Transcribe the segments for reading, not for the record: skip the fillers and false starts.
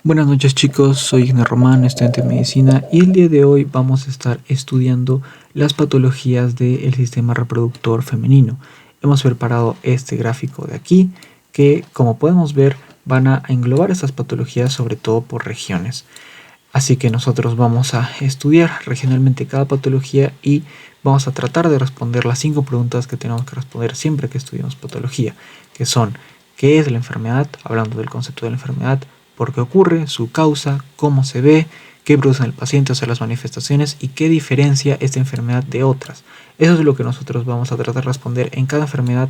Buenas noches chicos, soy Igna Román, estudiante de medicina y el día de hoy vamos a estar estudiando las patologías del sistema reproductor femenino. Hemos preparado este gráfico de aquí que, como podemos ver, van a englobar estas patologías sobre todo por regiones. Así que nosotros vamos a estudiar regionalmente cada patología y vamos a tratar de responder las 5 preguntas que tenemos que responder siempre que estudiamos patología, que son: ¿qué es la enfermedad? Hablando del concepto de la enfermedad, por qué ocurre, su causa, cómo se ve, qué produce en el paciente, o sea, las manifestaciones, y qué diferencia esta enfermedad de otras. Eso es lo que nosotros vamos a tratar de responder en cada enfermedad,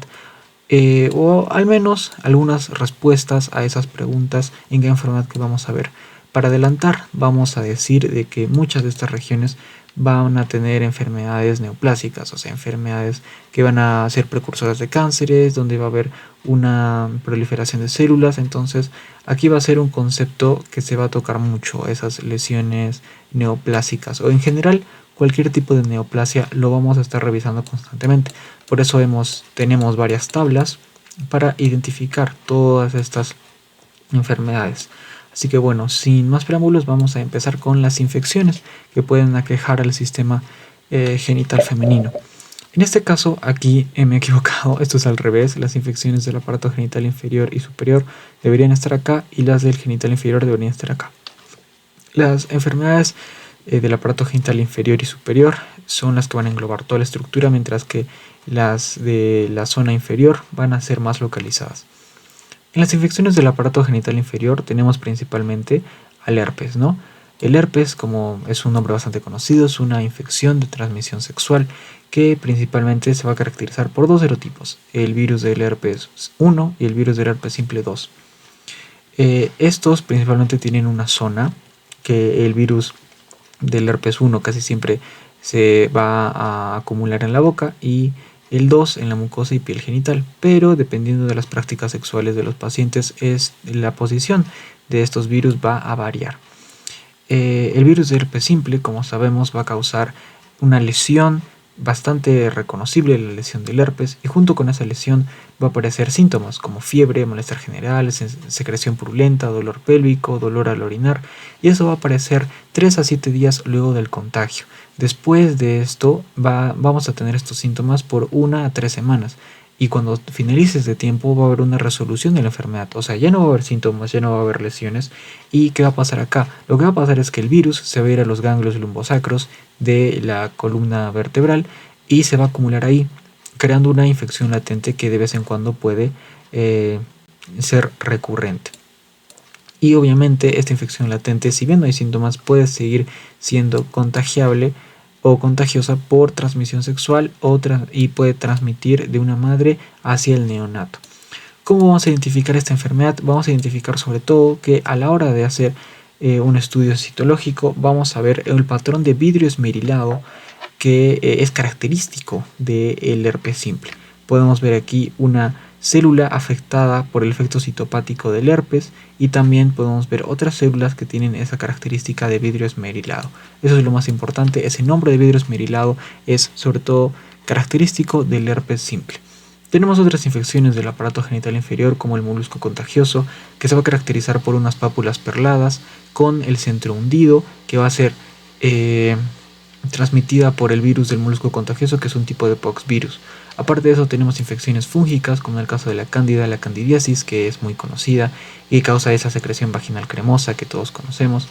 o al menos algunas respuestas a esas preguntas en cada enfermedad que vamos a ver. Para adelantar, vamos a decir de que muchas de estas regiones van a tener enfermedades neoplásicas, o sea, enfermedades que van a ser precursoras de cánceres, donde va a haber una proliferación de células. Entonces, aquí va a ser un concepto que se va a tocar mucho, esas lesiones neoplásicas, o en general cualquier tipo de neoplasia lo vamos a estar revisando constantemente. Por eso tenemos varias tablas para identificar todas estas enfermedades. Así que bueno, sin más preámbulos, vamos a empezar con las infecciones que pueden aquejar al sistema genital femenino. En este caso, aquí me he equivocado, esto es al revés. Las infecciones del aparato genital inferior y superior deberían estar acá y las del genital inferior deberían estar acá. Las enfermedades del aparato genital inferior y superior son las que van a englobar toda la estructura, mientras que las de la zona inferior van a ser más localizadas. En las infecciones del aparato genital inferior tenemos principalmente al herpes, ¿no? El herpes, como es un nombre bastante conocido, es una infección de transmisión sexual que principalmente se va a caracterizar por dos serotipos: el virus del herpes 1 y el virus del herpes simple 2. Estos principalmente tienen una zona que el virus del herpes 1 casi siempre se va a acumular en la boca, y el 2 en la mucosa y piel genital, pero dependiendo de las prácticas sexuales de los pacientes, la posición de estos virus va a variar. El virus de herpes simple, como sabemos, va a causar una lesión bastante reconocible, la lesión del herpes, y junto con esa lesión va a aparecer síntomas como fiebre, malestar general, secreción purulenta, dolor pélvico, dolor al orinar, y eso va a aparecer 3 a 7 días luego del contagio. Después de esto vamos a tener estos síntomas por 1 a 3 semanas, y cuando finalice este tiempo va a haber una resolución de la enfermedad, o sea, ya no va a haber síntomas, ya no va a haber lesiones. ¿Y qué va a pasar acá? Lo que va a pasar es que el virus se va a ir a los ganglios lumbosacros de la columna vertebral y se va a acumular ahí, creando una infección latente que de vez en cuando puede ser recurrente. Y obviamente esta infección latente, si bien no hay síntomas, puede seguir siendo contagiable o contagiosa por transmisión sexual y puede transmitir de una madre hacia el neonato. ¿Cómo vamos a identificar esta enfermedad? Vamos a identificar sobre todo que a la hora de hacer un estudio citológico vamos a ver el patrón de vidrio esmerilado que es característico del herpes simple. Podemos ver aquí una célula afectada por el efecto citopático del herpes, y también podemos ver otras células que tienen esa característica de vidrio esmerilado. Eso es lo más importante, ese nombre de vidrio esmerilado es sobre todo característico del herpes simple. Tenemos otras infecciones del aparato genital inferior, como el molusco contagioso, que se va a caracterizar por unas pápulas perladas con el centro hundido, que va a ser transmitida por el virus del molusco contagioso, que es un tipo de poxvirus. Aparte de eso, tenemos infecciones fúngicas, como en el caso de la cándida, la candidiasis, que es muy conocida y causa esa secreción vaginal cremosa que todos conocemos.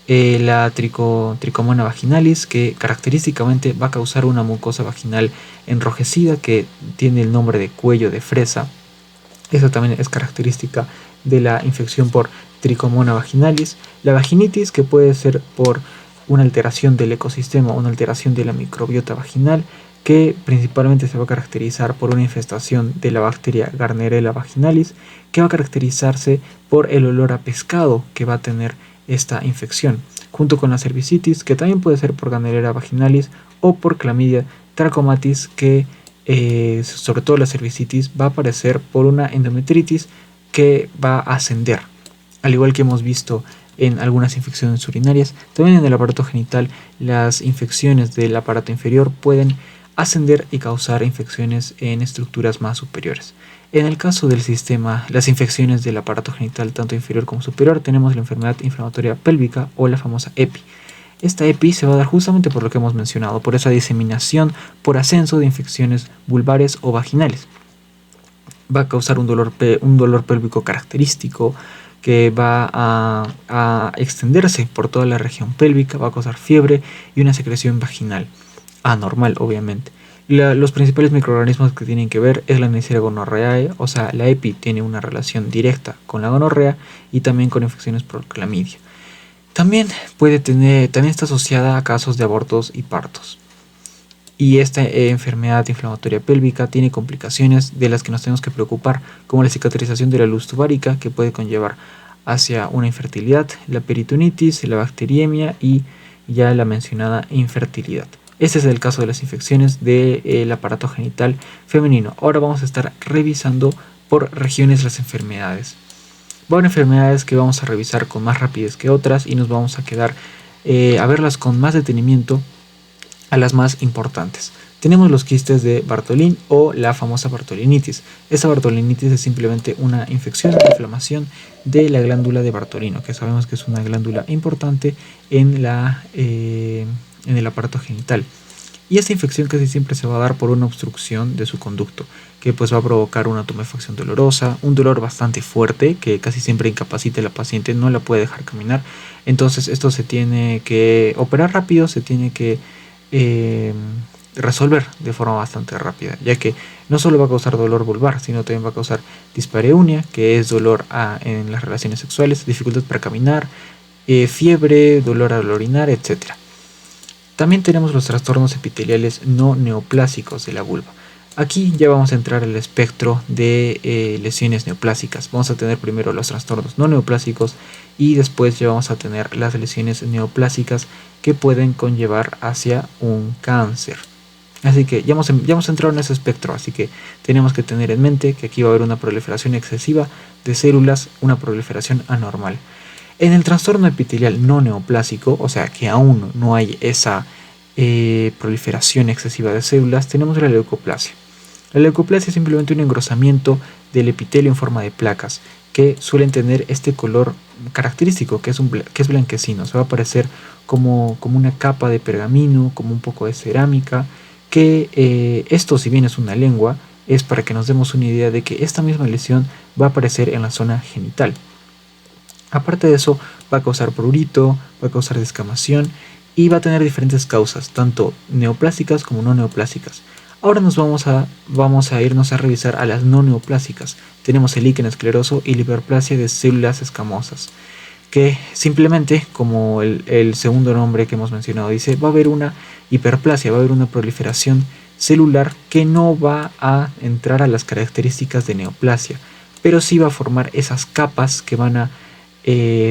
La tricomona vaginalis, que característicamente va a causar una mucosa vaginal enrojecida que tiene el nombre de cuello de fresa. Eso también es característica de la infección por tricomona vaginalis. La vaginitis, que puede ser por una alteración del ecosistema, una alteración de la microbiota vaginal, que principalmente se va a caracterizar por una infestación de la bacteria Gardnerella vaginalis, que va a caracterizarse por el olor a pescado que va a tener esta infección, junto con la cervicitis, que también puede ser por Gardnerella vaginalis o por Chlamydia trachomatis, que sobre todo la cervicitis va a aparecer por una endometritis que va a ascender, al igual que hemos visto en algunas infecciones urinarias. También en el aparato genital, las infecciones del aparato inferior pueden ascender y causar infecciones en estructuras más superiores. En el caso del sistema, las infecciones del aparato genital tanto inferior como superior, tenemos la enfermedad inflamatoria pélvica o la famosa EPI. Esta EPI se va a dar justamente por lo que hemos mencionado, por esa diseminación por ascenso de infecciones vulvares o vaginales. Va a causar un dolor pélvico característico que va a extenderse por toda la región pélvica, va a causar fiebre y una secreción vaginal anormal, obviamente. Los principales microorganismos que tienen que ver es la Neisseria gonorrhoeae, o sea, la EPI tiene una relación directa con la gonorrea y también con infecciones por clamidia. También está asociada a casos de abortos y partos. Y esta enfermedad inflamatoria pélvica tiene complicaciones de las que nos tenemos que preocupar, como la cicatrización de la luz tubárica, que puede conllevar hacia una infertilidad, la peritonitis, la bacteriemia y ya la mencionada infertilidad. Este es el caso de las infecciones del aparato genital femenino. Ahora vamos a estar revisando por regiones las enfermedades. Va a haber enfermedades que vamos a revisar con más rapidez que otras y nos vamos a quedar a verlas con más detenimiento a las más importantes. Tenemos los quistes de Bartholin o la famosa bartholinitis. Esta bartholinitis es simplemente una infección o inflamación de la glándula de Bartholino, que sabemos que es una glándula importante en el aparato genital. Y esta infección casi siempre se va a dar por una obstrucción de su conducto, que pues va a provocar una tumefacción dolorosa, un dolor bastante fuerte que casi siempre incapacita a la paciente, no la puede dejar caminar. Entonces esto se tiene que operar rápido, se tiene que resolver de forma bastante rápida, ya que no solo va a causar dolor vulvar, sino también va a causar dispareunia, que es dolor en las relaciones sexuales, dificultad para caminar, fiebre, dolor al orinar, etc. También tenemos los trastornos epiteliales no neoplásicos de la vulva. Aquí ya vamos a entrar al espectro de lesiones neoplásicas. Vamos a tener primero los trastornos no neoplásicos y después ya vamos a tener las lesiones neoplásicas que pueden conllevar hacia un cáncer. Así que ya hemos entrado en ese espectro, así que tenemos que tener en mente que aquí va a haber una proliferación excesiva de células, una proliferación anormal. En el trastorno epitelial no neoplásico, o sea que aún no hay esa proliferación excesiva de células, tenemos la leucoplasia. La leucoplasia es simplemente un engrosamiento del epitelio en forma de placas que suelen tener este color característico que es blanquecino. Se va a parecer como una capa de pergamino, como un poco de cerámica, que esto, si bien es una lengua, es para que nos demos una idea de que esta misma lesión va a aparecer en la zona genital. Aparte de eso, va a causar prurito, va a causar descamación y va a tener diferentes causas, tanto neoplásicas como no neoplásicas. Ahora vamos a irnos a revisar a las no neoplásicas. Tenemos el líquen escleroso y la hiperplasia de células escamosas, que simplemente, como el segundo nombre que hemos mencionado dice, va a haber una hiperplasia, va a haber una proliferación celular que no va a entrar a las características de neoplasia, pero sí va a formar esas capas que van a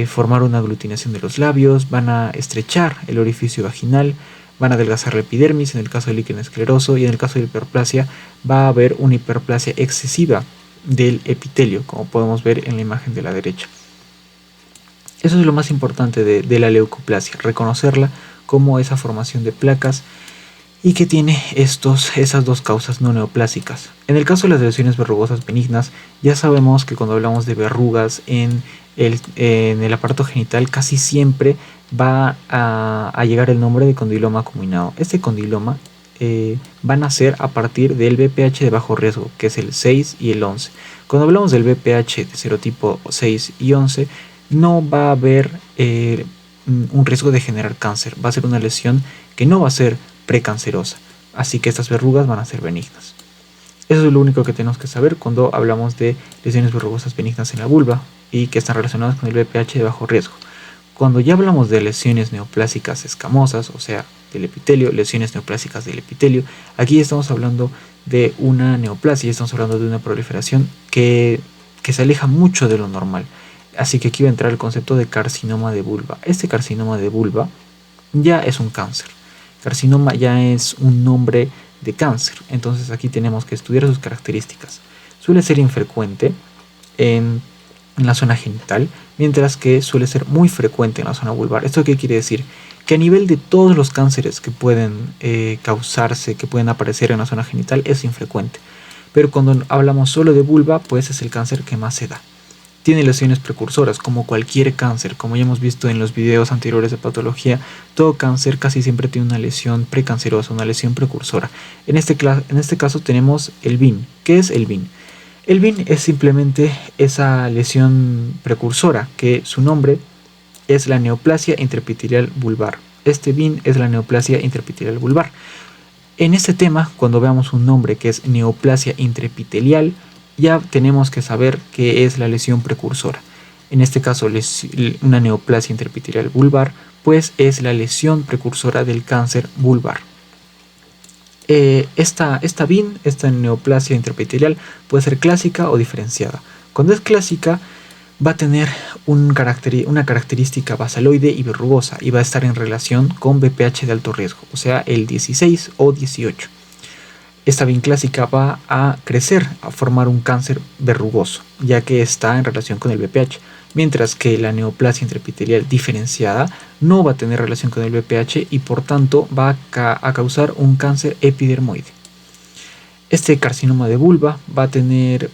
formar una aglutinación de los labios, van a estrechar el orificio vaginal, van a adelgazar la epidermis en el caso del líquen escleroso, y en el caso de la hiperplasia va a haber una hiperplasia excesiva del epitelio, como podemos ver en la imagen de la derecha. Eso es lo más importante de la leucoplasia, reconocerla como esa formación de placas y que tiene esas dos causas no neoplásicas. En el caso de las lesiones verrugosas benignas, ya sabemos que cuando hablamos de verrugas en el aparato genital, casi siempre va a llegar el nombre de condiloma acuminado. Este condiloma va a nacer a partir del BPH de bajo riesgo, que es el 6 y el 11. Cuando hablamos del BPH de serotipo 6 y 11, no va a haber un riesgo de generar cáncer. Va a ser una lesión que no va a ser precancerosa, así que estas verrugas van a ser benignas. Eso es lo único que tenemos que saber cuando hablamos de lesiones verrugosas benignas en la vulva y que están relacionadas con el BPH de bajo riesgo. Cuando ya hablamos de lesiones neoplásicas escamosas, o sea, del epitelio, lesiones neoplásicas del epitelio, aquí estamos hablando de una neoplasia, estamos hablando de una proliferación que se aleja mucho de lo normal. Así que aquí va a entrar el concepto de carcinoma de vulva. Este carcinoma de vulva ya es un cáncer. Carcinoma ya es un nombre de cáncer, entonces aquí tenemos que estudiar sus características. Suele ser infrecuente en la zona genital, mientras que suele ser muy frecuente en la zona vulvar. ¿Esto qué quiere decir? que a nivel de todos los cánceres que pueden causarse, que pueden aparecer en la zona genital, es infrecuente. Pero cuando hablamos solo de vulva, pues es el cáncer que más se da. Tiene lesiones precursoras, como cualquier cáncer. Como ya hemos visto en los videos anteriores de patología, todo cáncer casi siempre tiene una lesión precancerosa, una lesión precursora. En este caso tenemos el VIN. ¿Qué es el VIN? El VIN es simplemente esa lesión precursora, que su nombre es la neoplasia intraepitelial vulvar. Este VIN es la neoplasia intraepitelial vulvar. En este tema, cuando veamos un nombre que es neoplasia intraepitelial, ya tenemos que saber qué es la lesión precursora. En este caso, una neoplasia intraepitelial vulvar, pues es la lesión precursora del cáncer vulvar. Esta VIN, esta neoplasia intraepitelial, puede ser clásica o diferenciada. Cuando es clásica, va a tener una característica basaloide y verrugosa y va a estar en relación con BPH de alto riesgo, o sea, el 16 o 18. Esta VIN clásica va a crecer, a formar un cáncer verrugoso, ya que está en relación con el BPH, mientras que la neoplasia intraepitelial diferenciada no va a tener relación con el BPH y por tanto va a causar un cáncer epidermoide. Este carcinoma de vulva va a tener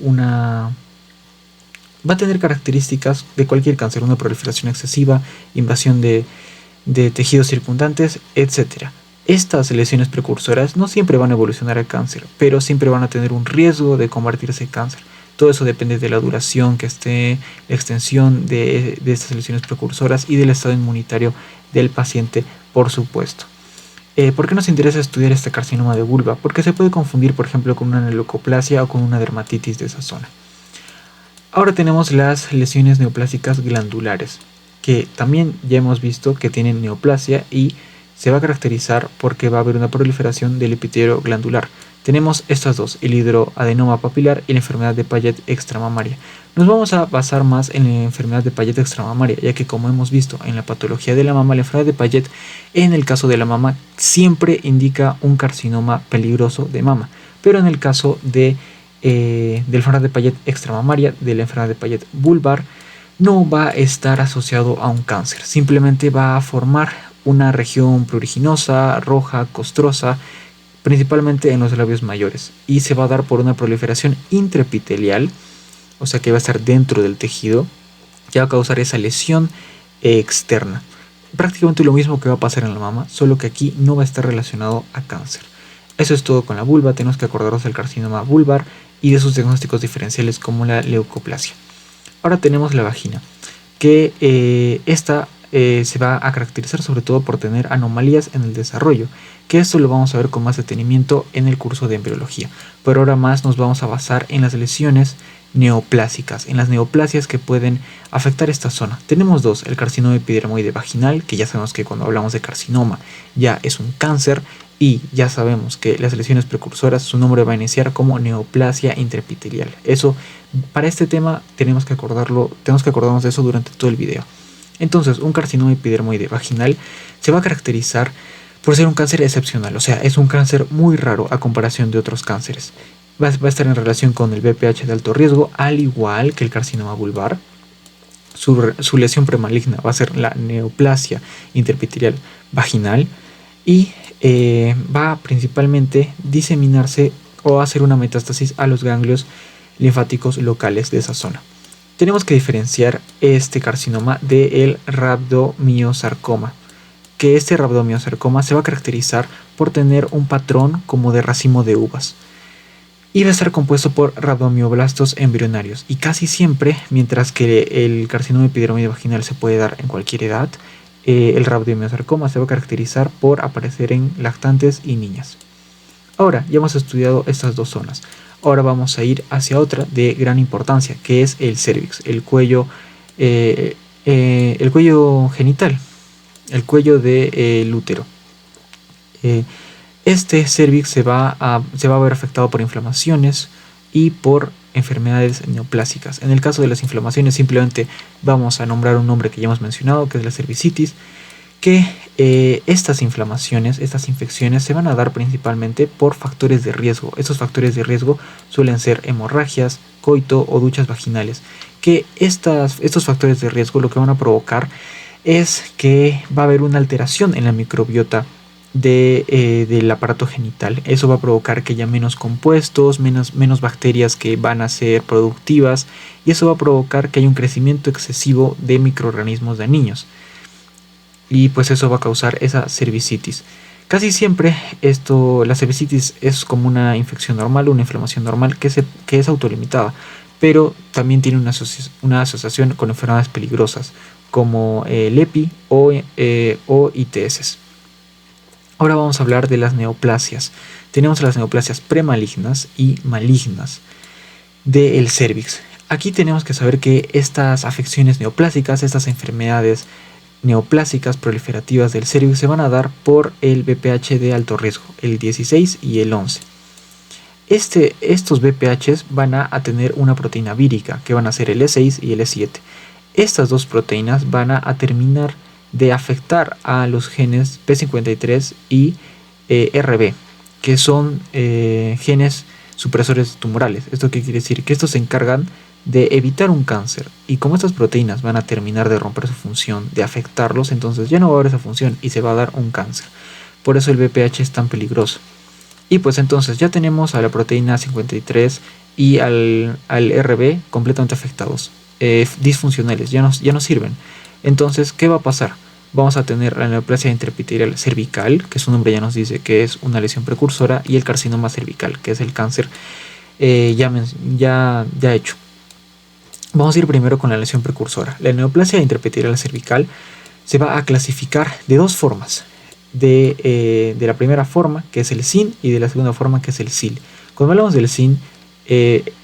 características de cualquier cáncer, una proliferación excesiva, invasión de tejidos circundantes, etc. Estas lesiones precursoras no siempre van a evolucionar al cáncer, pero siempre van a tener un riesgo de convertirse en cáncer. Todo eso depende de la duración que esté, la extensión de estas lesiones precursoras y del estado inmunitario del paciente, por supuesto. ¿Por qué nos interesa estudiar este carcinoma de vulva? Porque se puede confundir, por ejemplo, con una leucoplasia o con una dermatitis de esa zona. Ahora tenemos las lesiones neoplásicas glandulares, que también ya hemos visto que tienen neoplasia y se va a caracterizar porque va a haber una proliferación del epitelio glandular. Tenemos estas dos, el hidroadenoma papilar y la enfermedad de Payet extramamaria. Nos vamos a basar más en la enfermedad de Payet extramamaria, ya que como hemos visto en la patología de la mama, la enfermedad de Payet en el caso de la mama siempre indica un carcinoma peligroso de mama, pero en el caso de la enfermedad de Payet extramamaria, de la enfermedad de Payet vulvar, no va a estar asociado a un cáncer, simplemente va a formar una región pruriginosa, roja, costrosa, principalmente en los labios mayores, y se va a dar por una proliferación intraepitelial, o sea que va a estar dentro del tejido, que va a causar esa lesión externa. Prácticamente lo mismo que va a pasar en la mama, solo que aquí no va a estar relacionado a cáncer. Eso es todo con la vulva. Tenemos que acordarnos del carcinoma vulvar y de sus diagnósticos diferenciales como la leucoplasia. Ahora tenemos la vagina, que esta se va a caracterizar sobre todo por tener anomalías en el desarrollo, que esto lo vamos a ver con más detenimiento en el curso de embriología, pero ahora más nos vamos a basar en las lesiones neoplásicas, en las neoplasias que pueden afectar esta zona. Tenemos dos, el carcinoma epidermoide vaginal, que ya sabemos que cuando hablamos de carcinoma ya es un cáncer, y ya sabemos que las lesiones precursoras, su nombre va a iniciar como neoplasia intraepitelial. Eso, para este tema tenemos que acordarnos de eso durante todo el video. Entonces, un carcinoma epidermoide vaginal se va a caracterizar por ser un cáncer excepcional, o sea, es un cáncer muy raro a comparación de otros cánceres. Va a estar en relación con el BPH de alto riesgo, al igual que el carcinoma vulvar. Su lesión premaligna va a ser la neoplasia intraepitelial vaginal y va a principalmente diseminarse o hacer una metástasis a los ganglios linfáticos locales de esa zona. Tenemos que diferenciar este carcinoma del rabdomiosarcoma, que este rabdomiosarcoma se va a caracterizar por tener un patrón como de racimo de uvas y va a estar compuesto por rabdomioblastos embrionarios, y casi siempre, mientras que el carcinoma epidermoide vaginal se puede dar en cualquier edad, el rabdomiosarcoma se va a caracterizar por aparecer en lactantes y niñas. Ahora ya hemos estudiado estas dos zonas. Ahora vamos a ir hacia otra de gran importancia, que es el cérvix, el cuello genital, el cuello del útero. Este cérvix se va a ver afectado por inflamaciones y por enfermedades neoplásicas. En el caso de las inflamaciones simplemente vamos a nombrar un nombre que ya hemos mencionado, que es la cervicitis, que estas inflamaciones, estas infecciones se van a dar principalmente por factores de riesgo. Estos factores de riesgo suelen ser hemorragias, coito o duchas vaginales, que estos factores de riesgo lo que van a provocar es que va a haber una alteración en la microbiota del aparato genital. Eso va a provocar que haya menos compuestos, menos bacterias que van a ser productivas, y eso va a provocar que haya un crecimiento excesivo de microorganismos de niños, y pues eso va a causar esa cervicitis. Casi siempre la cervicitis es como una infección normal, una inflamación normal que es autolimitada, pero también tiene una asociación con enfermedades peligrosas como el EPI o ITS. Ahora vamos a hablar de las neoplasias. Tenemos las neoplasias premalignas y malignas del cervix. Aquí tenemos que saber que estas afecciones neoplásicas, estas enfermedades neoplásicas proliferativas del cervix se van a dar por el BPH de alto riesgo, el 16 y el 11. Estos BPHs van a tener una proteína vírica, que van a ser el E6 y el E7. Estas dos proteínas van a terminar de afectar a los genes P53 y RB, que son genes supresores tumorales. ¿Esto qué quiere decir? Que estos se encargan de evitar un cáncer, y como estas proteínas van a terminar de romper su función, de afectarlos, entonces ya no va a haber esa función y se va a dar un cáncer. Por eso el BPH es tan peligroso. Y pues entonces ya tenemos a la proteína 53 y al RB completamente afectados, disfuncionales, ya no sirven. Entonces, ¿qué va a pasar? Vamos a tener la neoplasia intraepitelial cervical, que su nombre ya nos dice que es una lesión precursora, y el carcinoma cervical, que es el cáncer ya hecho. Vamos a ir primero con la lesión precursora. La neoplasia intraepitelial cervical se va a clasificar de dos formas. De la primera forma, que es el SIN, y de la segunda forma, que es el SIL. Cuando hablamos del SIN,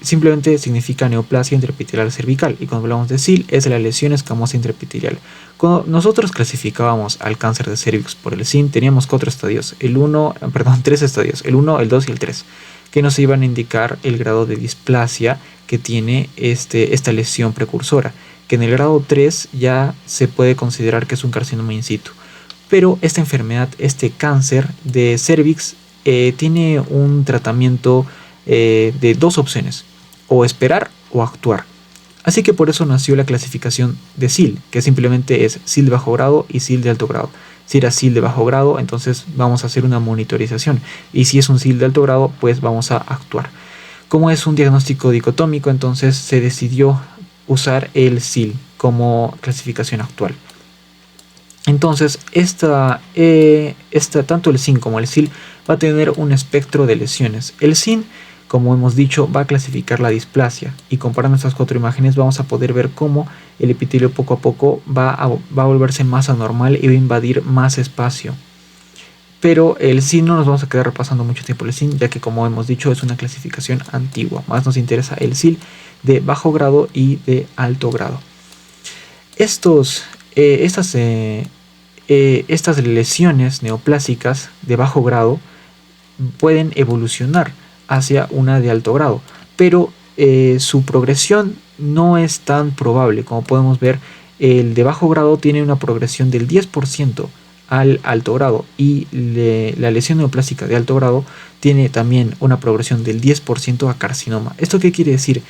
simplemente significa neoplasia intraepitelial cervical, y cuando hablamos de SIL es de la lesión escamosa intraepitelial. Cuando nosotros clasificábamos al cáncer de cervix por el SIN, teníamos tres estadios, el 1, el 2 y el 3, que nos iban a indicar el grado de displasia que tiene esta lesión precursora, que en el grado 3 ya se puede considerar que es un carcinoma in situ. Pero esta enfermedad, este cáncer de cervix, tiene un tratamiento de dos opciones: o esperar o actuar. Así que por eso nació la clasificación de SIL, que simplemente es SIL de bajo grado y SIL de alto grado. Si era SIL de bajo grado, entonces vamos a hacer una monitorización, y si es un SIL de alto grado, pues vamos a actuar. Como es un diagnóstico dicotómico, entonces se decidió usar el SIL como clasificación actual. Entonces, tanto el SIN como el SIL va a tener un espectro de lesiones. El SIN, como hemos dicho, va a clasificar la displasia, y comparando estas cuatro imágenes vamos a poder ver cómo el epitelio poco a poco va a volverse más anormal y va a invadir más espacio. Pero el SIN no nos vamos a quedar repasando mucho tiempo el SIN, ya que, como hemos dicho, es una clasificación antigua. Más nos interesa el SIL de bajo grado y de alto grado. Estas lesiones neoplásicas de bajo grado pueden evolucionar hacia una de alto grado, pero su progresión no es tan probable. Como podemos ver, el de bajo grado tiene una progresión del 10% al alto grado, y la lesión neoplásica de alto grado tiene también una progresión del 10% a carcinoma. ¿Esto qué quiere decir?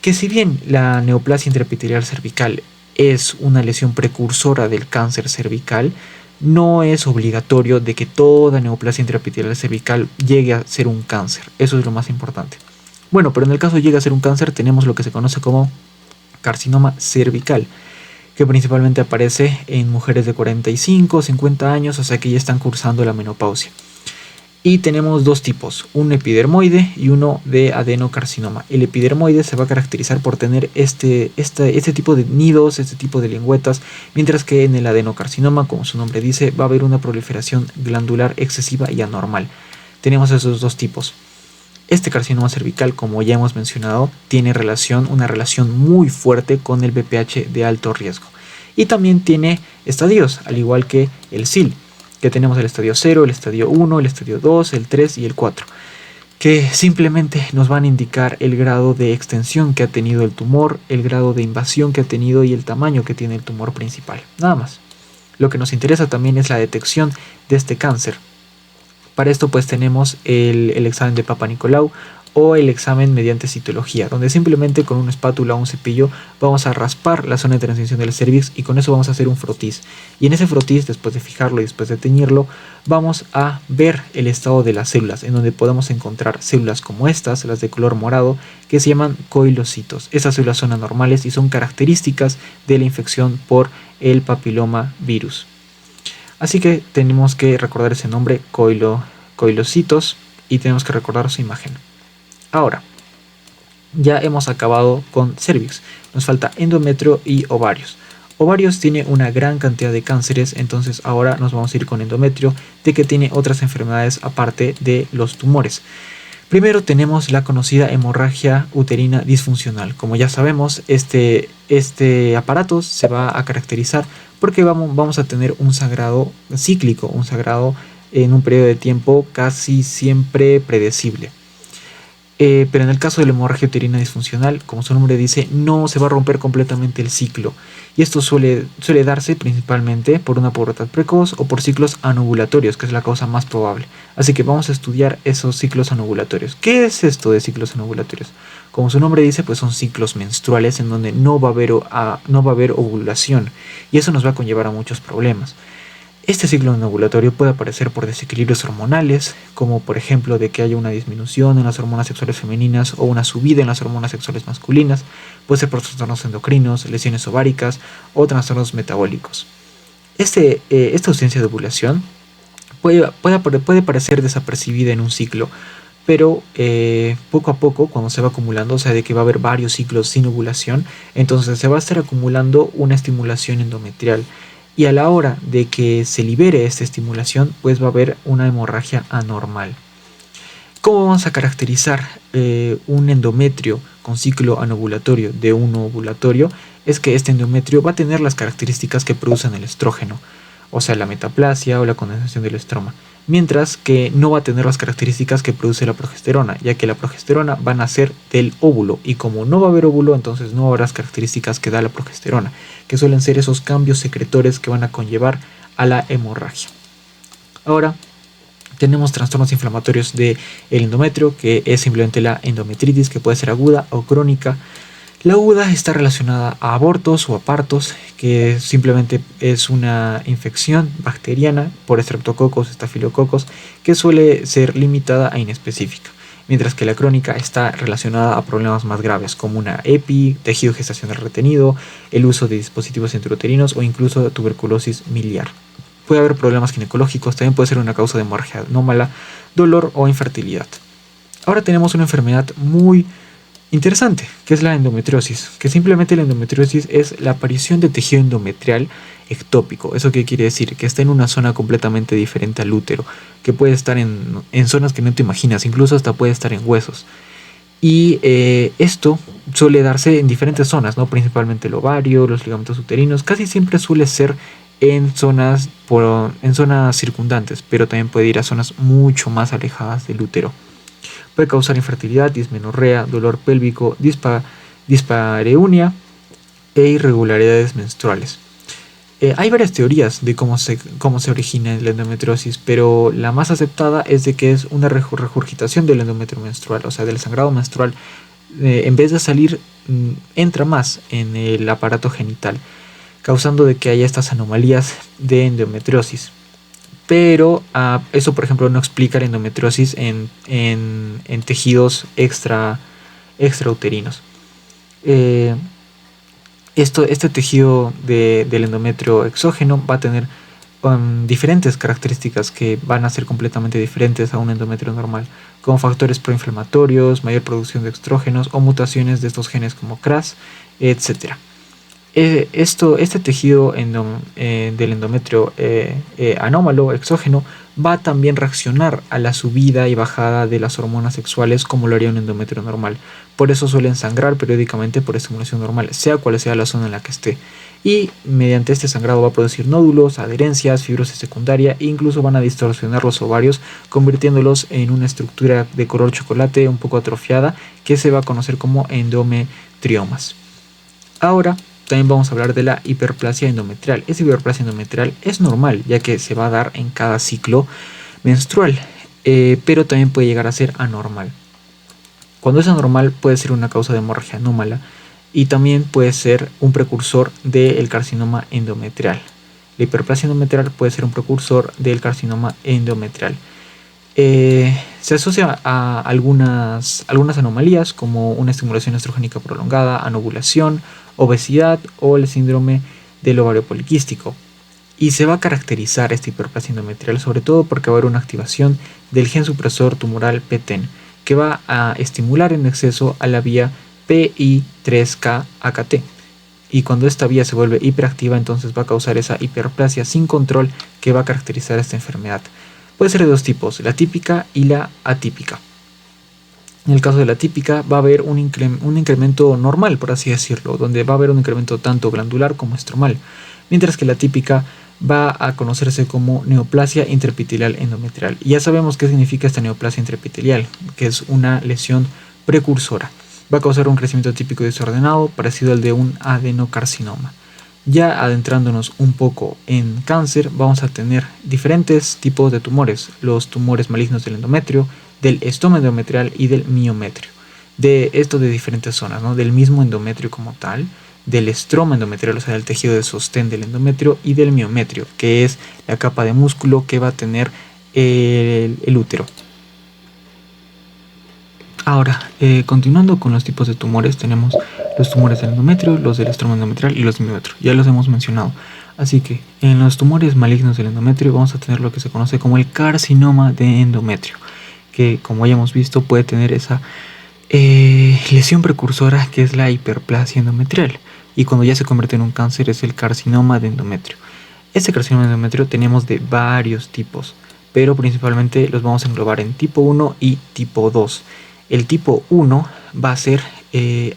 Que si bien la neoplasia intraepitelial cervical es una lesión precursora del cáncer cervical, no es obligatorio de que toda neoplasia intraepitelial cervical llegue a ser un cáncer. Eso es lo más importante. Bueno, pero en el caso de llegue a ser un cáncer, tenemos lo que se conoce como carcinoma cervical, que principalmente aparece en mujeres de 45 o 50 años, o sea que ya están cursando la menopausia. Y tenemos dos tipos, un epidermoide y uno de adenocarcinoma. El epidermoide se va a caracterizar por tener este tipo de nidos, este tipo de lengüetas, mientras que en el adenocarcinoma, como su nombre dice, va a haber una proliferación glandular excesiva y anormal. Tenemos esos dos tipos. Este carcinoma cervical, como ya hemos mencionado, tiene una relación muy fuerte con el BPH de alto riesgo. Y también tiene estadios, al igual que el SIL, que tenemos el estadio 0, el estadio 1, el estadio 2, el 3 y el 4, que simplemente nos van a indicar el grado de extensión que ha tenido el tumor, el grado de invasión que ha tenido y el tamaño que tiene el tumor principal. Nada más. Lo que nos interesa también es la detección de este cáncer. Para esto pues tenemos el examen de Papa Nicolau o el examen mediante citología, donde simplemente con una espátula o un cepillo vamos a raspar la zona de transición del cervix y con eso vamos a hacer un frotis. Y en ese frotis, después de fijarlo y después de teñirlo, vamos a ver el estado de las células, en donde podemos encontrar células como estas, las de color morado, que se llaman coilocitos. Estas células son anormales y son características de la infección por el papiloma virus. Así que tenemos que recordar ese nombre, coilocitos, y tenemos que recordar su imagen. Ahora, ya hemos acabado con cervix, nos falta endometrio y ovarios. Ovarios tiene una gran cantidad de cánceres, entonces ahora nos vamos a ir con endometrio, de que tiene otras enfermedades aparte de los tumores. Primero tenemos la conocida hemorragia uterina disfuncional. Como ya sabemos, este aparato se va a caracterizar porque vamos a tener un sangrado cíclico, un sangrado en un periodo de tiempo casi siempre predecible. Pero en el caso de la hemorragia uterina disfuncional, como su nombre dice, no se va a romper completamente el ciclo. Y esto suele darse principalmente por una pubertad precoz o por ciclos anovulatorios, que es la causa más probable. Así que vamos a estudiar esos ciclos anovulatorios. ¿Qué es esto de ciclos anovulatorios? Como su nombre dice, pues son ciclos menstruales en donde no va a haber ovulación. Y eso nos va a conllevar a muchos problemas. Este ciclo anovulatorio puede aparecer por desequilibrios hormonales, como por ejemplo de que haya una disminución en las hormonas sexuales femeninas o una subida en las hormonas sexuales masculinas, puede ser por trastornos endocrinos, lesiones ováricas o trastornos metabólicos. Esta ausencia de ovulación puede parecer desapercibida en un ciclo, pero poco a poco, cuando se va acumulando, o sea, de que va a haber varios ciclos sin ovulación, entonces se va a estar acumulando una estimulación endometrial. Y a la hora de que se libere esta estimulación, pues va a haber una hemorragia anormal. ¿Cómo vamos a caracterizar un endometrio con ciclo anovulatorio de un ovulatorio? Es que este endometrio va a tener las características que producen el estrógeno, o sea, la metaplasia o la condensación del estroma, mientras que no va a tener las características que produce la progesterona, ya que la progesterona va a nacer del óvulo, y como no va a haber óvulo, entonces no habrá las características que da la progesterona, que suelen ser esos cambios secretores que van a conllevar a la hemorragia. Ahora tenemos trastornos inflamatorios del endometrio, que es simplemente la endometritis, que puede ser aguda o crónica. La aguda está relacionada a abortos o a partos, que simplemente es una infección bacteriana por estreptococos, estafilococos, que suele ser limitada e inespecífica, mientras que la crónica está relacionada a problemas más graves como una EPI, tejido gestacional retenido, el uso de dispositivos intrauterinos o incluso tuberculosis miliar. Puede haber problemas ginecológicos, también puede ser una causa de hemorragia anómala, dolor o infertilidad. Ahora tenemos una enfermedad muy interesante, que es la endometriosis, que simplemente la endometriosis es la aparición de tejido endometrial ectópico. ¿Eso qué quiere decir? Que está en una zona completamente diferente al útero, que puede estar en zonas que no te imaginas, incluso hasta puede estar en huesos. Y esto suele darse en diferentes zonas, ¿no? Principalmente el ovario, los ligamentos uterinos, casi siempre suele ser en zonas circundantes, pero también puede ir a zonas mucho más alejadas del útero. Puede causar infertilidad, dismenorrea, dolor pélvico, dispareunia e irregularidades menstruales. Hay varias teorías de cómo se origina la endometriosis, pero la más aceptada es de que es una regurgitación del endometrio menstrual, o sea, del sangrado menstrual. En vez de salir, entra más en el aparato genital, causando de que haya estas anomalías de endometriosis. Pero eso, por ejemplo, no explica la endometriosis en tejidos extrauterinos. Este tejido del endometrio exógeno va a tener diferentes características que van a ser completamente diferentes a un endometrio normal, como factores proinflamatorios, mayor producción de estrógenos o mutaciones de estos genes como CRAS, etc. Este tejido del endometrio anómalo, exógeno, va a también reaccionar a la subida y bajada de las hormonas sexuales como lo haría un endometrio normal. Por eso suelen sangrar periódicamente por estimulación normal, sea cual sea la zona en la que esté. Y mediante este sangrado va a producir nódulos, adherencias, fibrosis secundaria e incluso van a distorsionar los ovarios, convirtiéndolos en una estructura de color chocolate un poco atrofiada que se va a conocer como endometriomas. Ahora también vamos a hablar de la hiperplasia endometrial. Esta hiperplasia endometrial es normal, ya que se va a dar en cada ciclo menstrual, pero también puede llegar a ser anormal. Cuando es anormal puede ser una causa de hemorragia anómala y también puede ser un precursor del carcinoma endometrial. La hiperplasia endometrial puede ser un precursor del carcinoma endometrial. Se asocia a algunas anomalías como una estimulación estrogénica prolongada, anovulación, obesidad o el síndrome del ovario poliquístico. Y se va a caracterizar esta hiperplasia endometrial sobre todo porque va a haber una activación del gen supresor tumoral PTEN que va a estimular en exceso a la vía PI3K-AKT. Y cuando esta vía se vuelve hiperactiva, entonces va a causar esa hiperplasia sin control que va a caracterizar esta enfermedad. Puede ser de dos tipos, la típica y la atípica. En el caso de la típica va a haber un incremento normal, por así decirlo, donde va a haber un incremento tanto glandular como estromal, mientras que la típica va a conocerse como neoplasia intraepitelial endometrial. Y ya sabemos qué significa esta neoplasia intraepitelial, que es una lesión precursora. Va a causar un crecimiento típico desordenado, parecido al de un adenocarcinoma. Ya adentrándonos un poco en cáncer, vamos a tener diferentes tipos de tumores, los tumores malignos del endometrio, del estoma endometrial y del miometrio. De esto de diferentes zonas, ¿no? Del mismo endometrio como tal, del estroma endometrial, o sea, del tejido de sostén del endometrio, y del miometrio, que es la capa de músculo que va a tener el útero. Ahora, continuando con los tipos de tumores, tenemos los tumores del endometrio, los del estroma endometrial y los del miometrio. Ya los hemos mencionado. Así que en los tumores malignos del endometrio vamos a tener lo que se conoce como el carcinoma de endometrio, que como ya hemos visto puede tener esa lesión precursora que es la hiperplasia endometrial. Y cuando ya se convierte en un cáncer es el carcinoma de endometrio. Este carcinoma de endometrio tenemos de varios tipos, pero principalmente los vamos a englobar en tipo 1 y tipo 2. El tipo 1 va a ser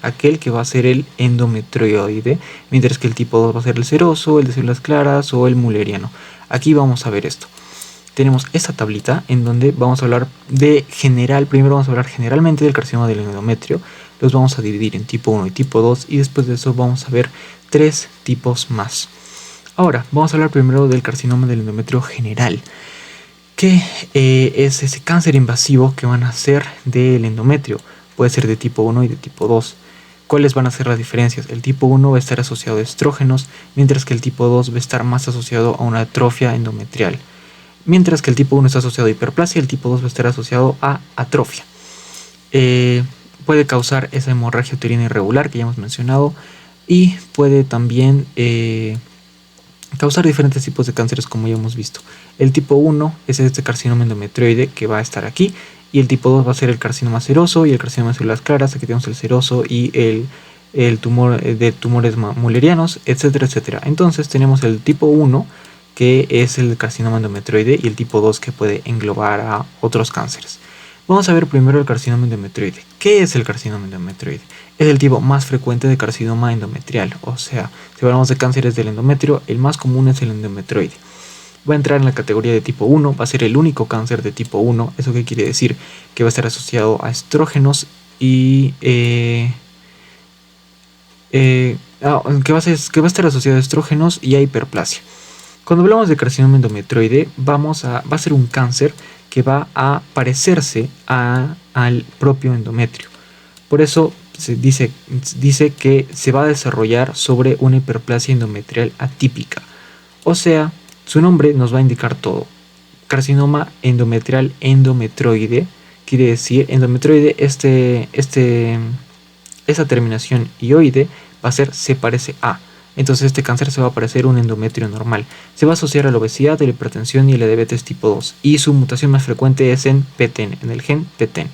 aquel que va a ser el endometrioide, mientras que el tipo 2 va a ser el seroso, el de células claras o el mulleriano. Aquí vamos a ver esto. Tenemos esta tablita en donde vamos a hablar de general. Primero vamos a hablar generalmente del carcinoma del endometrio. Los vamos a dividir en tipo 1 y tipo 2 y después de eso vamos a ver 3 tipos más. Ahora vamos a hablar primero del carcinoma del endometrio general, que es ese cáncer invasivo que van a ser del endometrio. Puede ser de tipo 1 y de tipo 2. ¿Cuáles van a ser las diferencias? El tipo 1 va a estar asociado a estrógenos, mientras que el tipo 2 va a estar más asociado a una atrofia endometrial. Mientras que el tipo 1 está asociado a hiperplasia, el tipo 2 va a estar asociado a atrofia. Puede causar esa hemorragia uterina irregular que ya hemos mencionado y puede también causar diferentes tipos de cánceres como ya hemos visto. El tipo 1 es este carcinoma endometrioide que va a estar aquí y el tipo 2 va a ser el carcinoma seroso y el carcinoma de células claras. Aquí tenemos el seroso y el tumor de tumores mullerianos, etcétera, etcétera. Entonces tenemos el tipo 1 que es el carcinoma endometrioide y el tipo 2 que puede englobar a otros cánceres. Vamos a ver primero el carcinoma endometrioide. ¿Qué es el carcinoma endometrioide? Es el tipo más frecuente de carcinoma endometrial, o sea, si hablamos de cánceres del endometrio, el más común es el endometrioide. Va a entrar en la categoría de tipo 1, va a ser el único cáncer de tipo 1. ¿Eso qué quiere decir? Que va a estar asociado a estrógenos y que va a estar asociado a estrógenos y a hiperplasia. Cuando hablamos de carcinoma endometrioide, va a ser un cáncer que va a parecerse al propio endometrio. Por eso se dice que se va a desarrollar sobre una hiperplasia endometrial atípica. O sea, su nombre nos va a indicar todo. Carcinoma endometrial endometrioide quiere decir endometrioide, esa terminación ioide va a ser se parece a. Entonces este cáncer se va a parecer a un endometrio normal. Se va a asociar a la obesidad, a la hipertensión y a la diabetes tipo 2. Y su mutación más frecuente es en PTEN, en el gen PTEN.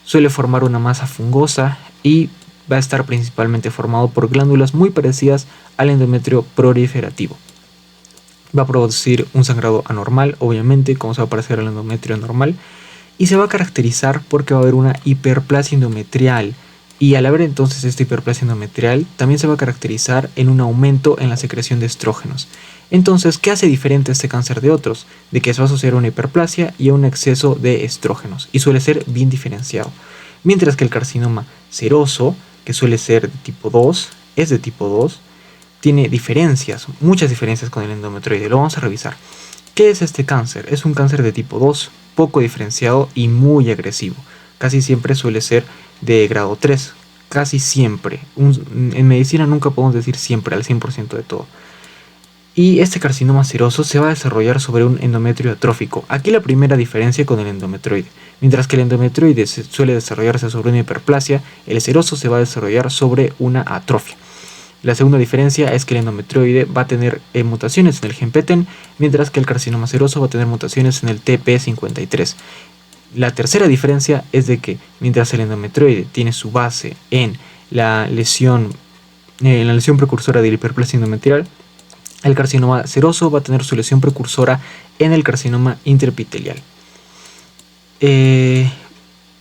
Suele formar una masa fungosa y va a estar principalmente formado por glándulas muy parecidas al endometrio proliferativo. Va a producir un sangrado anormal, obviamente, como se va a parecer al endometrio normal. Y se va a caracterizar porque va a haber una hiperplasia endometrial. Y al haber entonces esta hiperplasia endometrial, también se va a caracterizar en un aumento en la secreción de estrógenos. Entonces, ¿qué hace diferente este cáncer de otros? De que se va a asociar a una hiperplasia y a un exceso de estrógenos, y suele ser bien diferenciado. Mientras que el carcinoma seroso, que suele ser de tipo 2, es de tipo 2, tiene diferencias, muchas diferencias con el endometrioide. Lo vamos a revisar. ¿Qué es este cáncer? Es un cáncer de tipo 2, poco diferenciado y muy agresivo. Casi siempre suele ser de grado 3, casi siempre. En medicina nunca podemos decir siempre al 100% de todo. Y este carcinoma seroso se va a desarrollar sobre un endometrio atrófico. Aquí la primera diferencia con el endometrioide. Mientras que el endometrioide suele desarrollarse sobre una hiperplasia, el seroso se va a desarrollar sobre una atrofia. La segunda diferencia es que el endometrioide va a tener mutaciones en el gen PTEN, mientras que el carcinoma seroso va a tener mutaciones en el TP53. La tercera diferencia es de que mientras el endometrioide tiene su base en la lesión precursora de la hiperplasia endometrial, el carcinoma seroso va a tener su lesión precursora en el carcinoma intraepitelial. Ya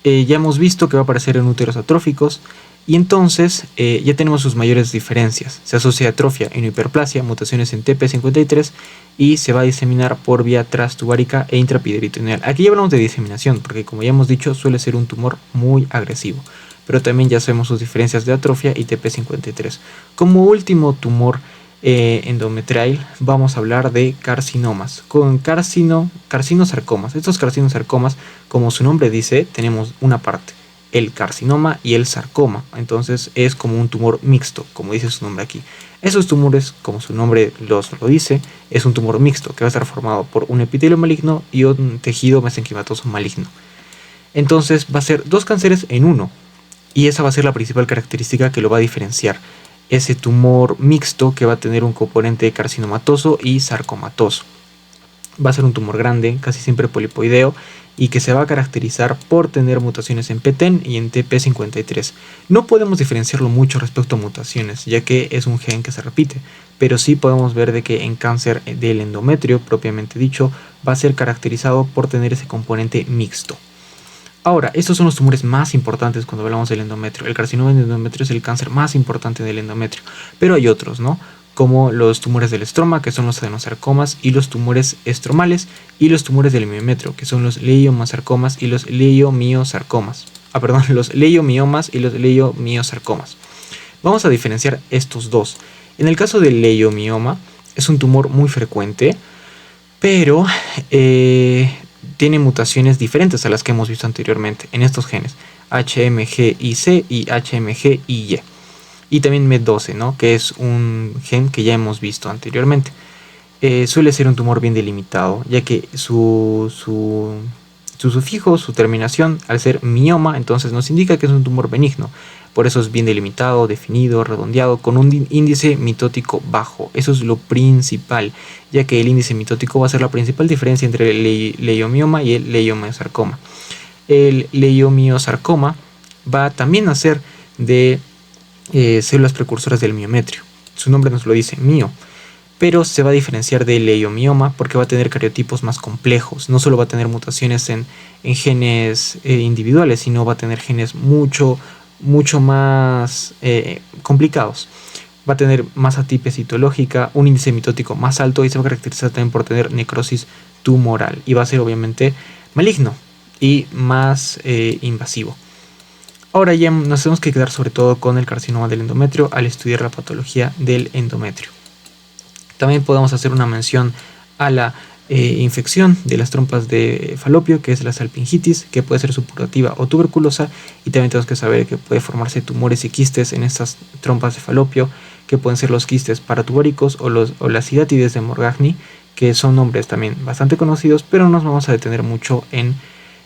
hemos visto que va a aparecer en úteros atróficos y entonces ya tenemos sus mayores diferencias. Se asocia a atrofia en hiperplasia, mutaciones en TP53 y se va a diseminar por vía transtubárica e intraperitoneal. Aquí ya hablamos de diseminación porque, como ya hemos dicho, suele ser un tumor muy agresivo, pero también ya sabemos sus diferencias de atrofia y TP53. Como último tumor endometrial vamos a hablar de carcinomas, con carcinosarcomas. Estos carcinosarcomas, como su nombre dice, tenemos una parte, el carcinoma y el sarcoma, entonces es como un tumor mixto, como dice su nombre aquí. Esos tumores, como su nombre lo dice, es un tumor mixto que va a estar formado por un epitelio maligno y un tejido mesenquimatoso maligno. Entonces va a ser dos cánceres en uno, y esa va a ser la principal característica que lo va a diferenciar. Ese tumor mixto que va a tener un componente carcinomatoso y sarcomatoso. Va a ser un tumor grande, casi siempre polipoideo, y que se va a caracterizar por tener mutaciones en PTEN y en TP53. No podemos diferenciarlo mucho respecto a mutaciones, ya que es un gen que se repite, pero sí podemos ver de que en cáncer del endometrio, propiamente dicho, va a ser caracterizado por tener ese componente mixto. Ahora, estos son los tumores más importantes cuando hablamos del endometrio. El carcinoma del endometrio es el cáncer más importante del endometrio, pero hay otros, ¿no? Como los tumores del estroma, que son los adenosarcomas, y los tumores estromales, y los tumores del miometrio, que son los leiomyosarcomas y los leiomiosarcomas. Los leiomiomas y los leiomiosarcomas. Vamos a diferenciar estos dos. En el caso del leiomioma, es un tumor muy frecuente, pero tiene mutaciones diferentes a las que hemos visto anteriormente en estos genes, HMGIC y HMGIY. Y también MED12, ¿no? Que es un gen que ya hemos visto anteriormente. Suele ser un tumor bien delimitado, ya que su sufijo, su terminación, al ser mioma, entonces nos indica que es un tumor benigno. Por eso es bien delimitado, definido, redondeado, con un índice mitótico bajo. Eso es lo principal, ya que el índice mitótico va a ser la principal diferencia entre el leiomioma y el leiomiosarcoma. El leiomiosarcoma va también a ser de células precursoras del miometrio. Su nombre nos lo dice, mio. Pero se va a diferenciar del leiomioma porque va a tener cariotipos más complejos. No solo va a tener mutaciones en genes individuales, sino va a tener genes mucho más complicados. Va a tener más atipia citológica, un índice mitótico más alto y se va a caracterizar también por tener necrosis tumoral. Y va a ser obviamente maligno y más invasivo. Ahora ya nos tenemos que quedar sobre todo con el carcinoma del endometrio al estudiar la patología del endometrio. También podemos hacer una mención a la infección de las trompas de falopio, que es la salpingitis, que puede ser supurativa o tuberculosa, y también tenemos que saber que puede formarse tumores y quistes en estas trompas de falopio, que pueden ser los quistes paratubéricos o las hidatides de Morgagni, que son nombres también bastante conocidos, pero no nos vamos a detener mucho en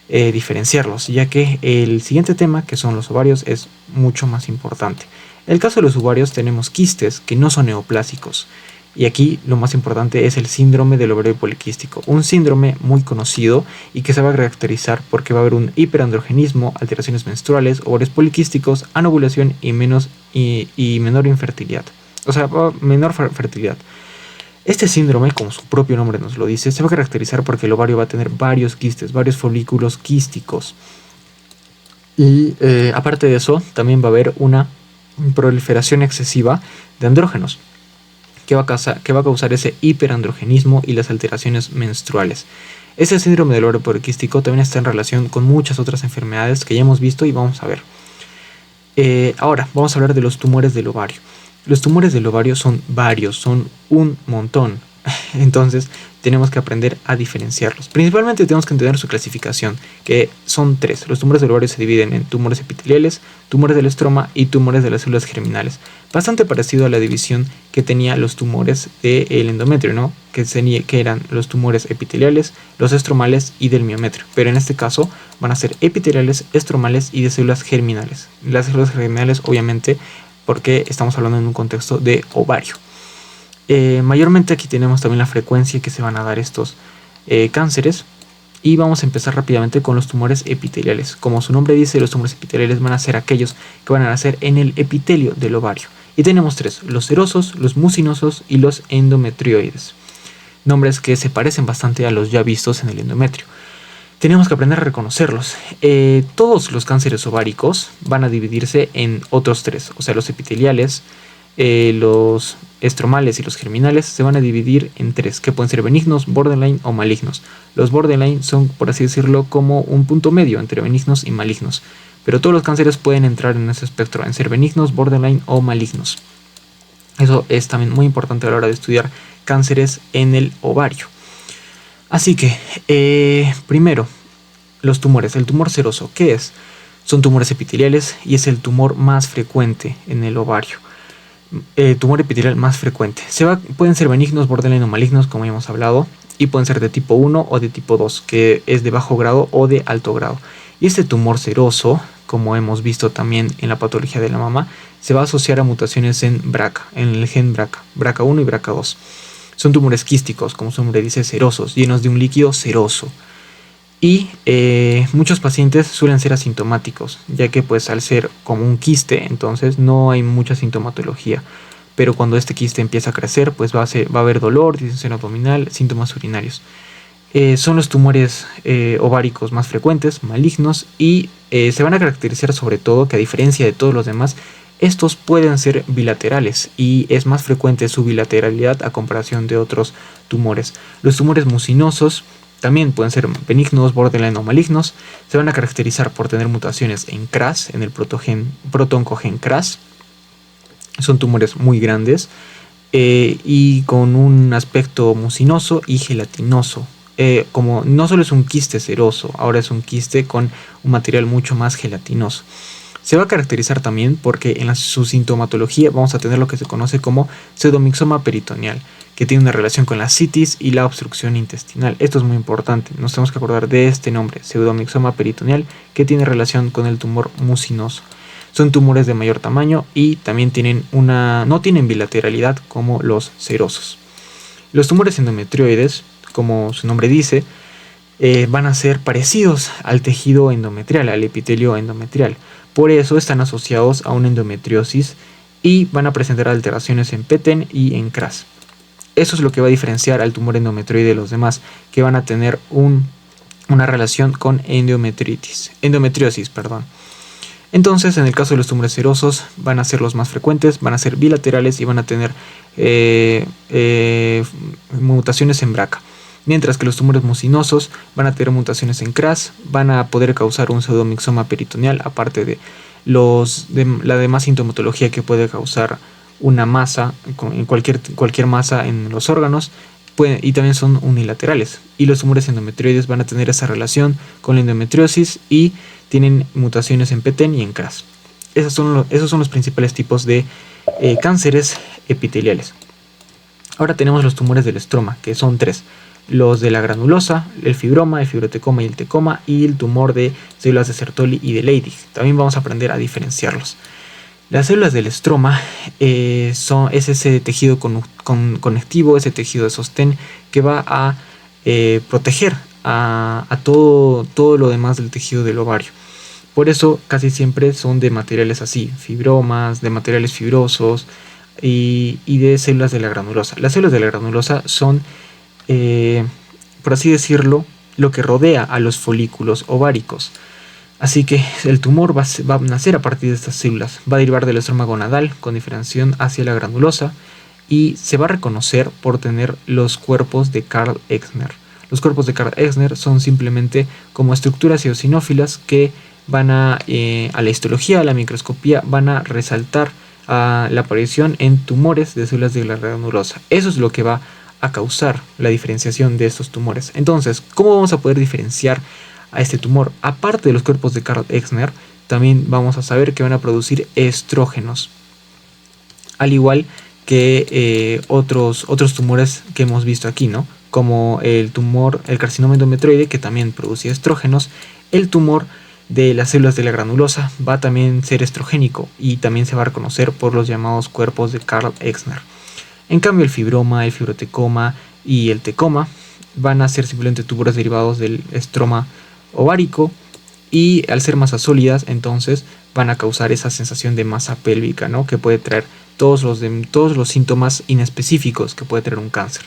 diferenciarlos, ya que el siguiente tema, que son los ovarios, es mucho más importante. En el caso de los ovarios tenemos quistes que no son neoplásicos. Y aquí lo más importante es el síndrome del ovario poliquístico, un síndrome muy conocido y que se va a caracterizar porque va a haber un hiperandrogenismo, alteraciones menstruales, ovarios poliquísticos, anovulación y menor infertilidad, o sea, menor fertilidad. Este síndrome, como su propio nombre nos lo dice, se va a caracterizar porque el ovario va a tener varios quistes, varios folículos quísticos. Y aparte de eso, también va a haber una proliferación excesiva de andrógenos, que va a causar ese hiperandrogenismo y las alteraciones menstruales. Ese síndrome del ovario poliquístico también está en relación con muchas otras enfermedades que ya hemos visto y vamos a ver. Ahora vamos a hablar de los tumores del ovario. Los tumores del ovario son varios, son un montón. Entonces tenemos que aprender a diferenciarlos. Principalmente tenemos que entender su clasificación, que son 3. Los tumores del ovario se dividen en tumores epiteliales, tumores del estroma y tumores de las células germinales. Bastante parecido a la división que tenía los tumores del endometrio, ¿no? Que eran los tumores epiteliales, los estromales y del miometrio. Pero en este caso van a ser epiteliales, estromales y de células germinales. Las células germinales, obviamente, porque estamos hablando en un contexto de ovario. Mayormente aquí tenemos también la frecuencia que se van a dar estos cánceres. Y vamos a empezar rápidamente con los tumores epiteliales. Como su nombre dice, los tumores epiteliales van a ser aquellos que van a nacer en el epitelio del ovario. Y tenemos 3, los serosos, los mucinosos y los endometrioides. Nombres que se parecen bastante a los ya vistos en el endometrio. Tenemos que aprender a reconocerlos. Todos los cánceres ováricos van a dividirse en otros 3, o sea, los epiteliales, los estromales y los germinales se van a dividir en 3, que pueden ser benignos, borderline o malignos. Los borderline son, por así decirlo, como un punto medio entre benignos y malignos, pero todos los cánceres pueden entrar en ese espectro, en ser benignos, borderline o malignos. Eso es también muy importante a la hora de estudiar cánceres en el ovario. Así que, primero, los tumores. El tumor seroso, ¿qué es? Son tumores epiteliales y es el tumor más frecuente en el ovario. Tumor epitelial más frecuente. Pueden ser benignos, borderline o malignos, como ya hemos hablado, y pueden ser de tipo 1 o de tipo 2, que es de bajo grado o de alto grado. Y este tumor seroso, como hemos visto también en la patología de la mama, se va a asociar a mutaciones en BRCA, en el gen BRCA, BRCA1 y BRCA2. Son tumores quísticos, como su nombre dice, serosos, llenos de un líquido seroso. Y muchos pacientes suelen ser asintomáticos, ya que pues al ser como un quiste, entonces no hay mucha sintomatología. Pero cuando este quiste empieza a crecer, pues va a haber dolor, distensión abdominal, síntomas urinarios. Son los tumores ováricos más frecuentes, malignos, y se van a caracterizar sobre todo que, a diferencia de todos los demás, estos pueden ser bilaterales y es más frecuente su bilateralidad a comparación de otros tumores. Los tumores mucinosos también pueden ser benignos, borderline o malignos. Se van a caracterizar por tener mutaciones en KRAS, en el protoncogen KRAS. Son tumores muy grandes y con un aspecto mucinoso y gelatinoso. Como no solo es un quiste seroso, ahora es un quiste con un material mucho más gelatinoso. Se va a caracterizar también porque en su sintomatología vamos a tener lo que se conoce como pseudomixoma peritoneal, que tiene una relación con la citis y la obstrucción intestinal. Esto es muy importante, nos tenemos que acordar de este nombre, pseudomixoma peritoneal, que tiene relación con el tumor mucinoso. Son tumores de mayor tamaño y también no tienen bilateralidad como los serosos. Los tumores endometrioides, como su nombre dice, van a ser parecidos al tejido endometrial, al epitelio endometrial. Por eso están asociados a una endometriosis y van a presentar alteraciones en PTEN y en KRAS. Eso es lo que va a diferenciar al tumor endometrioide de los demás, que van a tener una relación con endometriosis. Entonces, en el caso de los tumores serosos, van a ser los más frecuentes, van a ser bilaterales y van a tener mutaciones en BRCA. Mientras que los tumores mucinosos van a tener mutaciones en KRAS, van a poder causar un pseudomixoma peritoneal, aparte de la demás sintomatología que puede causar una masa, en cualquier masa en los órganos, y también son unilaterales. Y los tumores endometrioides van a tener esa relación con la endometriosis y tienen mutaciones en PTEN y en KRAS. Esos son los principales tipos de cánceres epiteliales. Ahora tenemos los tumores del estroma, que son 3. Los de la granulosa, el fibroma, el fibrotecoma y el tecoma, y el tumor de células de Sertoli y de Leydig. También vamos a aprender a diferenciarlos. Las células del estroma es ese tejido conectivo, ese tejido de sostén que va a proteger a todo lo demás del tejido del ovario. Por eso casi siempre son de materiales así, fibromas, de materiales fibrosos y de células de la granulosa. Las células de la granulosa son, por así decirlo, lo que rodea a los folículos ováricos. Así que el tumor va a nacer a partir de estas células, va a derivar del estroma gonadal con diferenciación hacia la granulosa y se va a reconocer por tener los cuerpos de Karl Exner. Los cuerpos de Karl Exner son simplemente como estructuras eosinófilas que van a la histología, a la microscopía, van a resaltar la aparición en tumores de células de la granulosa. Eso es lo que va a causar la diferenciación de estos tumores. Entonces, ¿cómo vamos a poder diferenciar a este tumor? Aparte de los cuerpos de Karl Exner, también vamos a saber que van a producir estrógenos, al igual que otros tumores que hemos visto aquí, ¿no? Como el carcinoma endometrioide, que también produce estrógenos. El tumor de las células de la granulosa va a también ser estrogénico y también se va a reconocer por los llamados cuerpos de Karl Exner. En cambio, el fibroma, el fibrotecoma y el tecoma van a ser simplemente tumores derivados del estroma ovárico, y al ser masas sólidas, entonces van a causar esa sensación de masa pélvica, ¿no? Que puede traer todos los síntomas inespecíficos que puede traer un cáncer.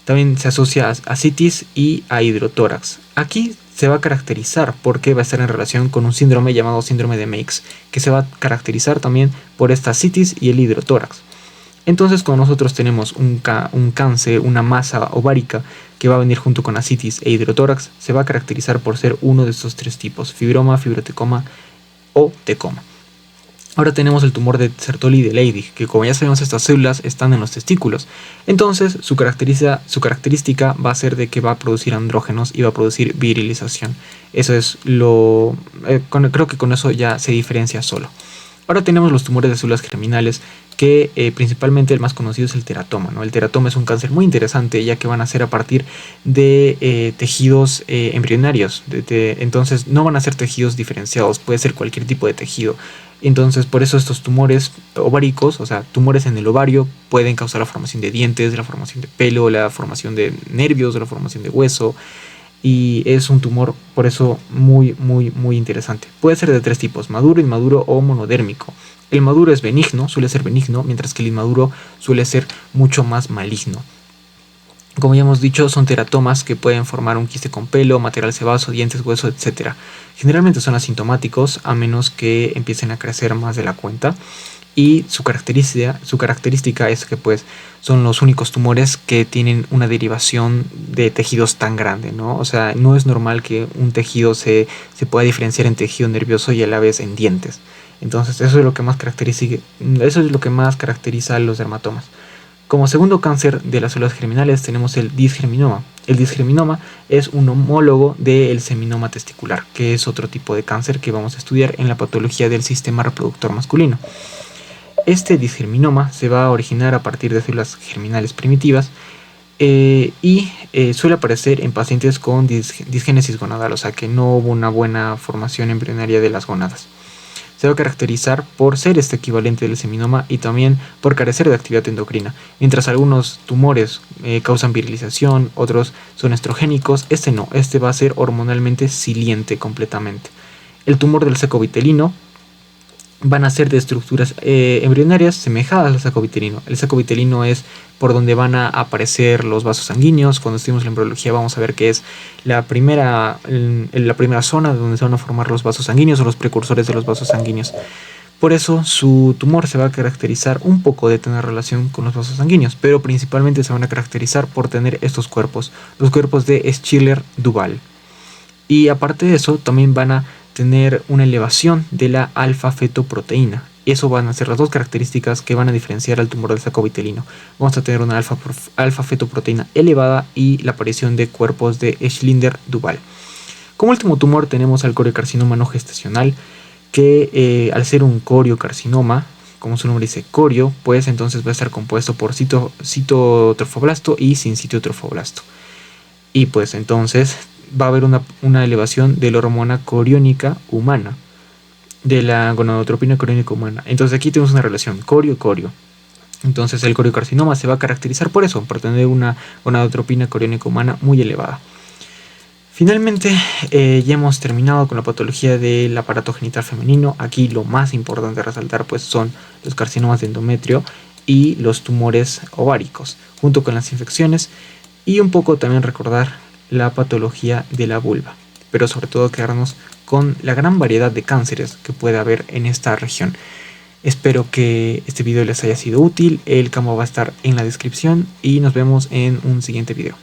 También se asocia a ascitis y a hidrotórax. Aquí se va a caracterizar porque va a estar en relación con un síndrome llamado síndrome de Meigs, que se va a caracterizar también por esta ascitis y el hidrotórax. Entonces, cuando nosotros tenemos un cáncer, una masa ovárica que va a venir junto con ascitis e hidrotórax, se va a caracterizar por ser uno de estos tres tipos: fibroma, fibrotecoma o tecoma. Ahora tenemos el tumor de Sertoli y de Leydig, que, como ya sabemos, estas células están en los testículos. Entonces, su característica va a ser de que va a producir andrógenos y va a producir virilización. Eso es creo que con eso ya se diferencia solo. Ahora tenemos los tumores de células germinales, que principalmente el más conocido es el teratoma, ¿no? El teratoma es un cáncer muy interesante, ya que van a ser a partir de tejidos embrionarios. Entonces no van a ser tejidos diferenciados, puede ser cualquier tipo de tejido. Entonces, por eso estos tumores ováricos, o sea, tumores en el ovario, pueden causar la formación de dientes, la formación de pelo, la formación de nervios, la formación de hueso. Y es un tumor, por eso, muy interesante. Puede ser de tres tipos: maduro, inmaduro o monodérmico. El maduro es benigno, suele ser benigno, mientras que el inmaduro suele ser mucho más maligno. Como ya hemos dicho, son teratomas que pueden formar un quiste con pelo, material sebazo, dientes, hueso, etc. Generalmente son asintomáticos, a menos que empiecen a crecer más de la cuenta. Y su característica es que pues son los únicos tumores que tienen una derivación de tejidos tan grande, ¿no? O sea, no es normal que un tejido se pueda diferenciar en tejido nervioso y a la vez en dientes. Entonces eso es lo que más caracteriza a los dermatomas. Como segundo cáncer de las células germinales tenemos el disgerminoma. El disgerminoma es un homólogo del seminoma testicular, que es otro tipo de cáncer que vamos a estudiar en la patología del sistema reproductor masculino. Este disgerminoma se va a originar a partir de células germinales primitivas y suele aparecer en pacientes con disgénesis gonadal, o sea que no hubo una buena formación embrionaria de las gónadas. Se va a caracterizar por ser este equivalente del seminoma y también por carecer de actividad endocrina. Mientras algunos tumores causan virilización, otros son estrogénicos, este no, este va a ser hormonalmente siliente completamente. El tumor del saco vitelino van a ser de estructuras embrionarias semejadas al saco vitelino. El saco vitelino es por donde van a aparecer los vasos sanguíneos. Cuando estudiamos la embriología vamos a ver que es la primera zona donde se van a formar los vasos sanguíneos o los precursores de los vasos sanguíneos. Por eso su tumor se va a caracterizar un poco de tener relación con los vasos sanguíneos, pero principalmente se van a caracterizar por tener estos cuerpos, los cuerpos de Schiller-Duval. Y aparte de eso, también van a tener una elevación de la alfa-fetoproteína. Eso van a ser las dos características que van a diferenciar al tumor del saco vitelino. Vamos a tener una alfa-fetoproteína elevada y la aparición de cuerpos de Schiller-Duval. Como último tumor tenemos al coriocarcinoma no gestacional, que al ser un coriocarcinoma, como su nombre dice corio, pues entonces va a estar compuesto por citotrofoblasto y sincitiotrofoblasto. Y pues entonces va a haber una elevación de la hormona coriónica humana, de la gonadotropina coriónica humana. Entonces aquí tenemos una relación corio-corio. Entonces el coriocarcinoma se va a caracterizar por eso, por tener una gonadotropina coriónica humana muy elevada. Finalmente ya hemos terminado con la patología del aparato genital femenino. Aquí lo más importante a resaltar pues son los carcinomas de endometrio y los tumores ováricos, junto con las infecciones, y un poco también recordar la patología de la vulva, pero sobre todo quedarnos con la gran variedad de cánceres que puede haber en esta región. Espero que este video les haya sido útil. El campo va a estar en la descripción y nos vemos en un siguiente video.